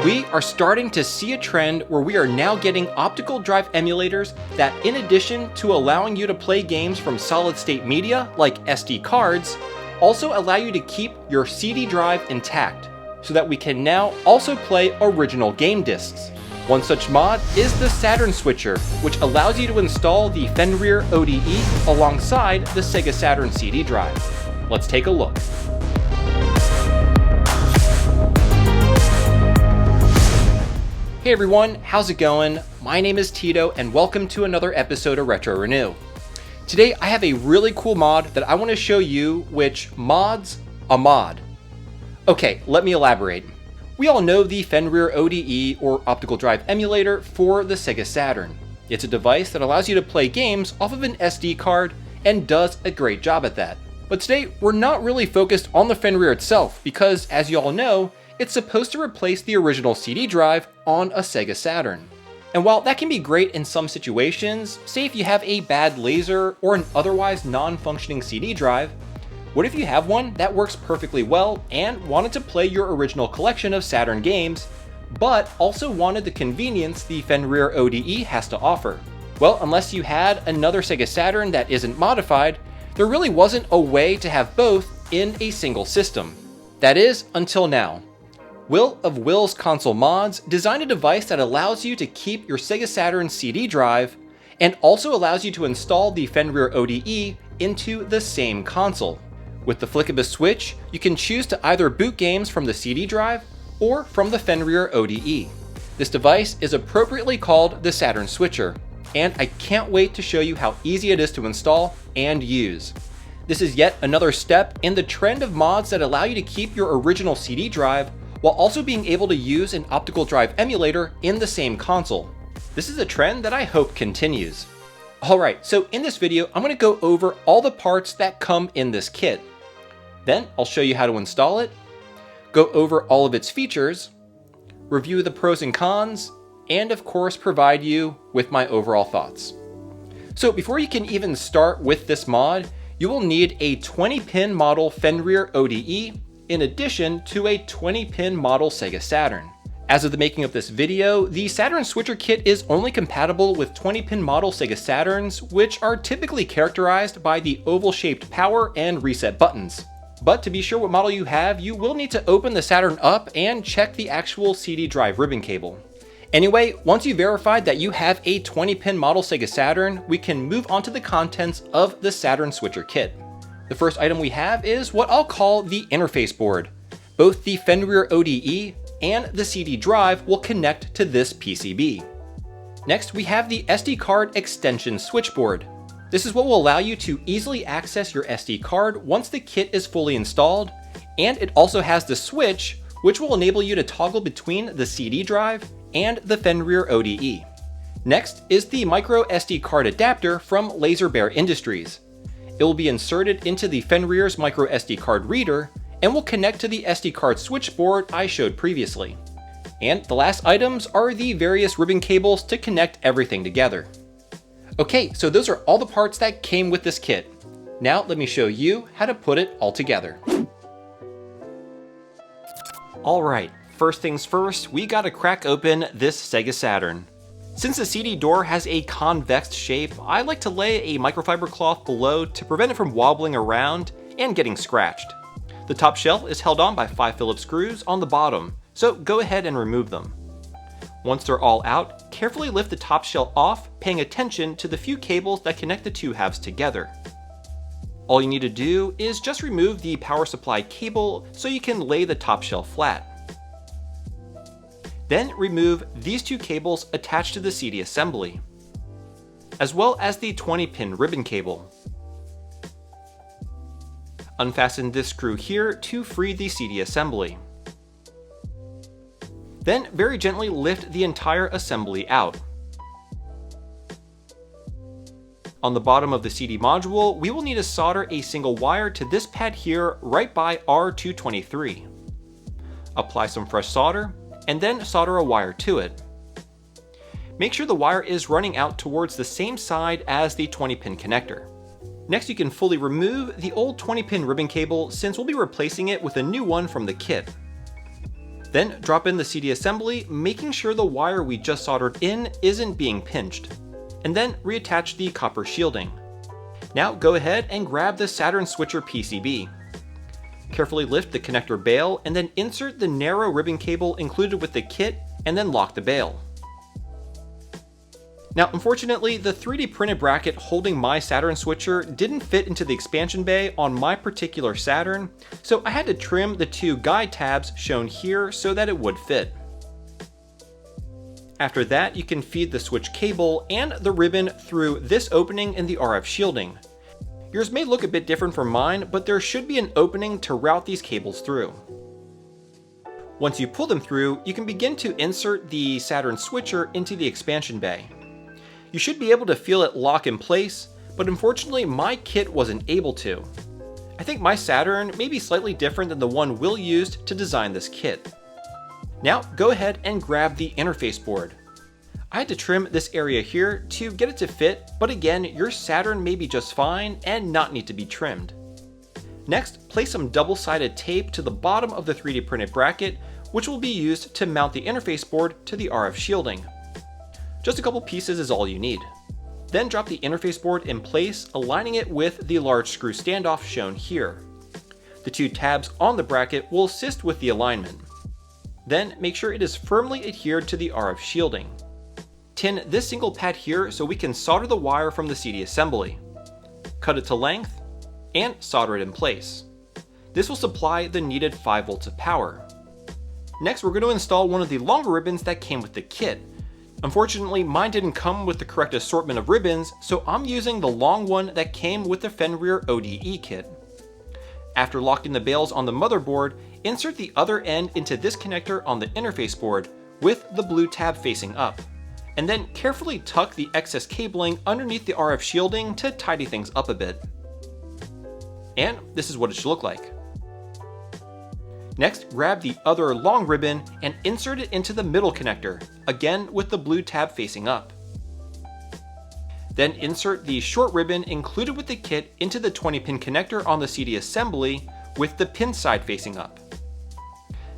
We are starting to see a trend where we are now getting optical drive emulators that, in addition to allowing you to play games from solid-state media like SD cards, also allow you to keep your CD drive intact, so that we can now also play original game discs. One such mod is the SaturnSwitcher, which allows you to install the Fenrir ODE alongside the SEGA Saturn CD drive. Let's take a look. Hey everyone, how's it going? My name is Tito and welcome to another episode of Retro Renew. Today I have a really cool mod that I want to show you which mods a mod. Okay, let me elaborate. We all know the Fenrir ODE or optical drive emulator for the SEGA Saturn. It's a device that allows you to play games off of an SD card and does a great job at that. But today we're not really focused on the Fenrir itself because, as you all know, it's supposed to replace the original CD drive on a SEGA Saturn. And while that can be great in some situations, say if you have a bad laser or an otherwise non-functioning CD drive, what if you have one that works perfectly well and wanted to play your original collection of Saturn games, but also wanted the convenience the Fenrir ODE has to offer? Well, unless you had another SEGA Saturn that isn't modified, there really wasn't a way to have both in a single system. That is, until now. Will of Will's Console Mods designed a device that allows you to keep your SEGA Saturn CD drive and also allows you to install the Fenrir ODE into the same console. With the flick of a switch, you can choose to either boot games from the CD drive or from the Fenrir ODE. This device is appropriately called the SaturnSwitcher, and I can't wait to show you how easy it is to install and use. This is yet another step in the trend of mods that allow you to keep your original CD drive while also being able to use an optical drive emulator in the same console. This is a trend that I hope continues. Alright, so in this video, I'm going to go over all the parts that come in this kit. Then I'll show you how to install it, go over all of its features, review the pros and cons, and of course provide you with my overall thoughts. So before you can even start with this mod, you will need a 20-pin model Fenrir ODE in addition to a 20-pin model SEGA Saturn. As of the making of this video, the SaturnSwitcher kit is only compatible with 20-pin model SEGA Saturns, which are typically characterized by the oval-shaped power and reset buttons. But to be sure what model you have, you will need to open the Saturn up and check the actual CD drive ribbon cable. Anyway, once you've verified that you have a 20-pin model SEGA Saturn, we can move on to the contents of the SaturnSwitcher kit. The first item we have is what I'll call the interface board. Both the Fenrir ODE and the CD drive will connect to this PCB. Next, we have the SD card extension switchboard. This is what will allow you to easily access your SD card once the kit is fully installed, and it also has the switch, which will enable you to toggle between the CD drive and the Fenrir ODE. Next is the micro SD card adapter from Laser Bear Industries. It will be inserted into the Fenrir's micro SD card reader and will connect to the SD card switchboard I showed previously. And the last items are the various ribbon cables to connect everything together. Okay, so those are all the parts that came with this kit. Now let me show you how to put it all together. Alright, first things first, we gotta crack open this SEGA Saturn. Since the CD door has a convex shape, I like to lay a microfiber cloth below to prevent it from wobbling around and getting scratched. The top shell is held on by 5 Phillips screws on the bottom, so go ahead and remove them. Once they're all out, carefully lift the top shell off, paying attention to the few cables that connect the two halves together. All you need to do is just remove the power supply cable so you can lay the top shell flat. Then remove these two cables attached to the CD assembly, as well as the 20-pin ribbon cable. Unfasten this screw here to free the CD assembly. Then very gently lift the entire assembly out. On the bottom of the CD module, we will need to solder a single wire to this pad here right by R223. Apply some fresh solder, and then solder a wire to it. Make sure the wire is running out towards the same side as the 20-pin connector. Next, you can fully remove the old 20-pin ribbon cable since we'll be replacing it with a new one from the kit. Then drop in the CD assembly, making sure the wire we just soldered in isn't being pinched. And then reattach the copper shielding. Now go ahead and grab the SaturnSwitcher PCB. Carefully lift the connector bail and then insert the narrow ribbon cable included with the kit and then lock the bail. Now unfortunately, the 3D printed bracket holding my SaturnSwitcher didn't fit into the expansion bay on my particular Saturn, so I had to trim the two guide tabs shown here so that it would fit. After that, you can feed the switch cable and the ribbon through this opening in the RF shielding. Yours may look a bit different from mine, but there should be an opening to route these cables through. Once you pull them through, you can begin to insert the SaturnSwitcher into the expansion bay. You should be able to feel it lock in place, but unfortunately my kit wasn't able to. I think my Saturn may be slightly different than the one Will used to design this kit. Now go ahead and grab the interface board. I had to trim this area here to get it to fit, but again, your Saturn may be just fine and not need to be trimmed. Next, place some double-sided tape to the bottom of the 3D printed bracket, which will be used to mount the interface board to the RF shielding. Just a couple pieces is all you need. Then drop the interface board in place, aligning it with the large screw standoff shown here. The two tabs on the bracket will assist with the alignment. Then make sure it is firmly adhered to the RF shielding. Tin this single pad here so we can solder the wire from the CD assembly. Cut it to length, and solder it in place. This will supply the needed 5 volts of power. Next, we're going to install one of the longer ribbons that came with the kit. Unfortunately, mine didn't come with the correct assortment of ribbons, so I'm using the long one that came with the Fenrir ODE kit. After locking the bails on the motherboard, insert the other end into this connector on the interface board with the blue tab facing up, and then carefully tuck the excess cabling underneath the RF shielding to tidy things up a bit. And this is what it should look like. Next, grab the other long ribbon and insert it into the middle connector, again with the blue tab facing up. Then insert the short ribbon included with the kit into the 20-pin connector on the CD assembly with the pin side facing up.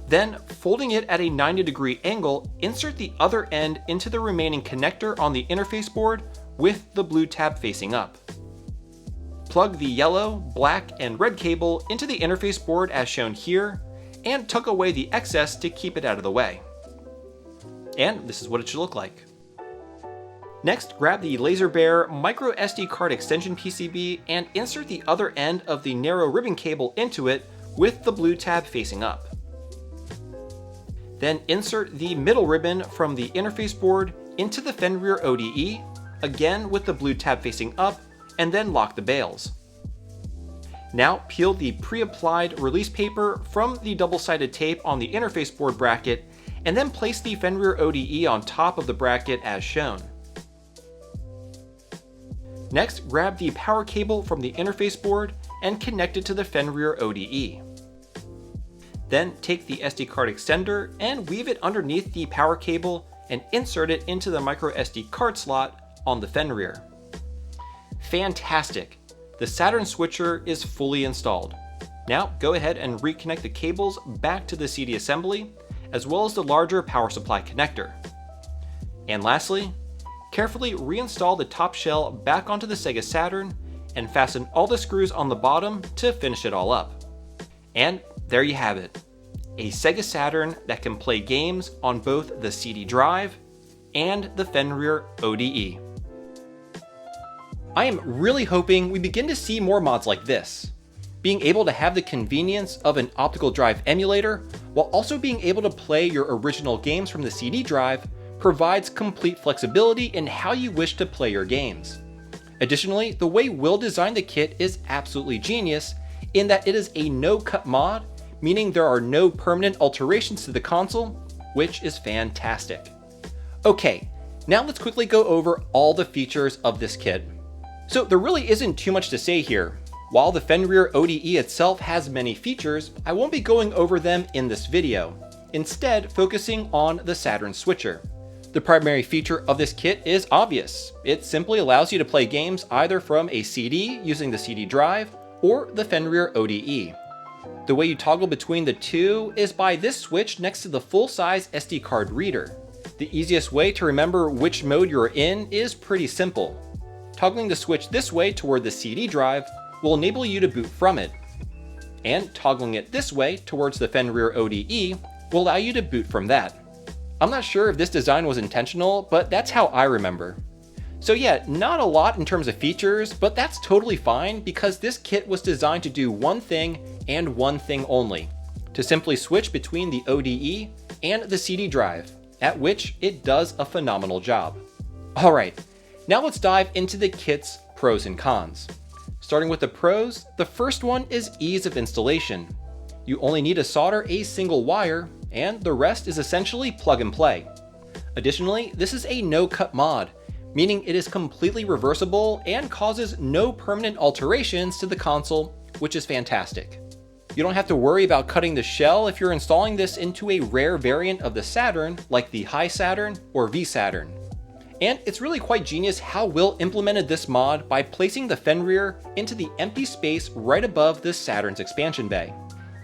Then, folding it at a 90-degree angle, insert the other end into the remaining connector on the interface board with the blue tab facing up. Plug the yellow, black, and red cable into the interface board as shown here, and tuck away the excess to keep it out of the way. And this is what it should look like. Next, grab the LaserBear micro SD card extension PCB and insert the other end of the narrow ribbon cable into it with the blue tab facing up. Then insert the middle ribbon from the interface board into the Fenrir ODE, again with the blue tab facing up, and then lock the bails. Now peel the pre-applied release paper from the double-sided tape on the interface board bracket, and then place the Fenrir ODE on top of the bracket as shown. Next, grab the power cable from the interface board and connect it to the Fenrir ODE. Then take the SD card extender and weave it underneath the power cable and insert it into the micro SD card slot on the Fenrir. Fantastic! The SaturnSwitcher is fully installed. Now go ahead and reconnect the cables back to the CD assembly, as well as the larger power supply connector. And lastly, carefully reinstall the top shell back onto the SEGA Saturn and fasten all the screws on the bottom to finish it all up. And there you have it, a SEGA Saturn that can play games on both the CD drive and the Fenrir ODE. I am really hoping we begin to see more mods like this. Being able to have the convenience of an optical drive emulator, while also being able to play your original games from the CD drive, provides complete flexibility in how you wish to play your games. Additionally, the way Will designed the kit is absolutely genius in that it is a no-cut mod, meaning there are no permanent alterations to the console, which is fantastic. Okay, now let's quickly go over all the features of this kit. So there really isn't too much to say here. While the Fenrir ODE itself has many features, I won't be going over them in this video, instead focusing on the SaturnSwitcher. The primary feature of this kit is obvious. It simply allows you to play games either from a CD using the CD drive or the Fenrir ODE. The way you toggle between the two is by this switch next to the full-size SD card reader. The easiest way to remember which mode you're in is pretty simple. Toggling the switch this way toward the CD drive will enable you to boot from it, and toggling it this way towards the Fenrir ODE will allow you to boot from that. I'm not sure if this design was intentional, but that's how I remember. So yeah, not a lot in terms of features, but that's totally fine because this kit was designed to do one thing and one thing only, to simply switch between the ODE and the CD drive, at which it does a phenomenal job. Alright, now let's dive into the kit's pros and cons. Starting with the pros, the first one is ease of installation. You only need to solder a single wire, and the rest is essentially plug and play. Additionally, this is a no-cut mod, meaning it is completely reversible and causes no permanent alterations to the console, which is fantastic. You don't have to worry about cutting the shell if you're installing this into a rare variant of the Saturn, like the High Saturn or V Saturn. And it's really quite genius how Will implemented this mod by placing the Fenrir into the empty space right above the Saturn's expansion bay.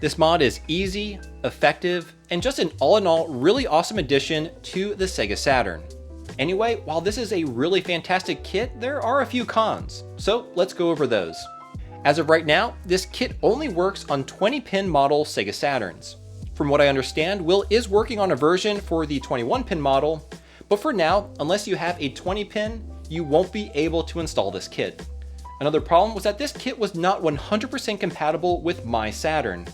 This mod is easy, effective, and just an all-in-all really awesome addition to the SEGA Saturn. Anyway, while this is a really fantastic kit, there are a few cons, so let's go over those. As of right now, this kit only works on 20-pin model SEGA Saturns. From what I understand, Will is working on a version for the 21-pin model, but for now, unless you have a 20-pin, you won't be able to install this kit. Another problem was that this kit was not 100% compatible with my Saturn.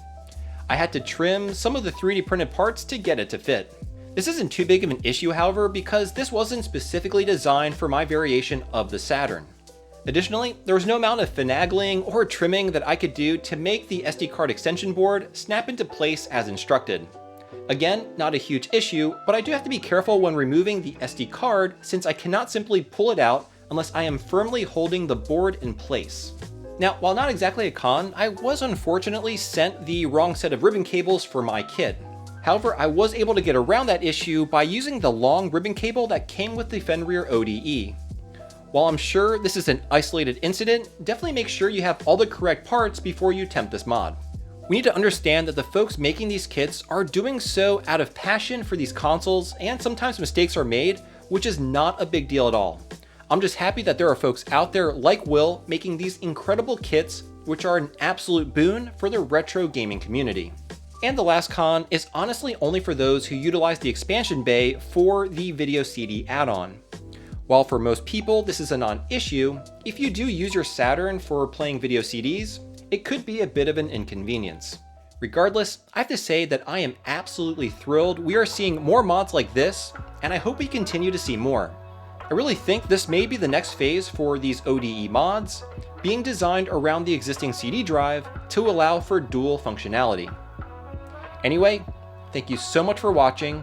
I had to trim some of the 3D printed parts to get it to fit. This isn't too big of an issue, however, because this wasn't specifically designed for my variation of the Saturn. Additionally, there was no amount of finagling or trimming that I could do to make the SD card extension board snap into place as instructed. Again, not a huge issue, but I do have to be careful when removing the SD card since I cannot simply pull it out unless I am firmly holding the board in place. Now, while not exactly a con, I was unfortunately sent the wrong set of ribbon cables for my kit. However, I was able to get around that issue by using the long ribbon cable that came with the Fenrir ODE. While I'm sure this is an isolated incident, definitely make sure you have all the correct parts before you attempt this mod. We need to understand that the folks making these kits are doing so out of passion for these consoles, and sometimes mistakes are made, which is not a big deal at all. I'm just happy that there are folks out there like Will making these incredible kits, which are an absolute boon for the retro gaming community. And the last con is honestly only for those who utilize the expansion bay for the video CD add-on. While for most people this is a non-issue, if you do use your Saturn for playing video CDs, it could be a bit of an inconvenience. Regardless, I have to say that I am absolutely thrilled we are seeing more mods like this, and I hope we continue to see more. I really think this may be the next phase for these ODE mods, being designed around the existing CD drive to allow for dual functionality. Anyway, thank you so much for watching,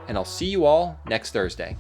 and I'll see you all next Thursday.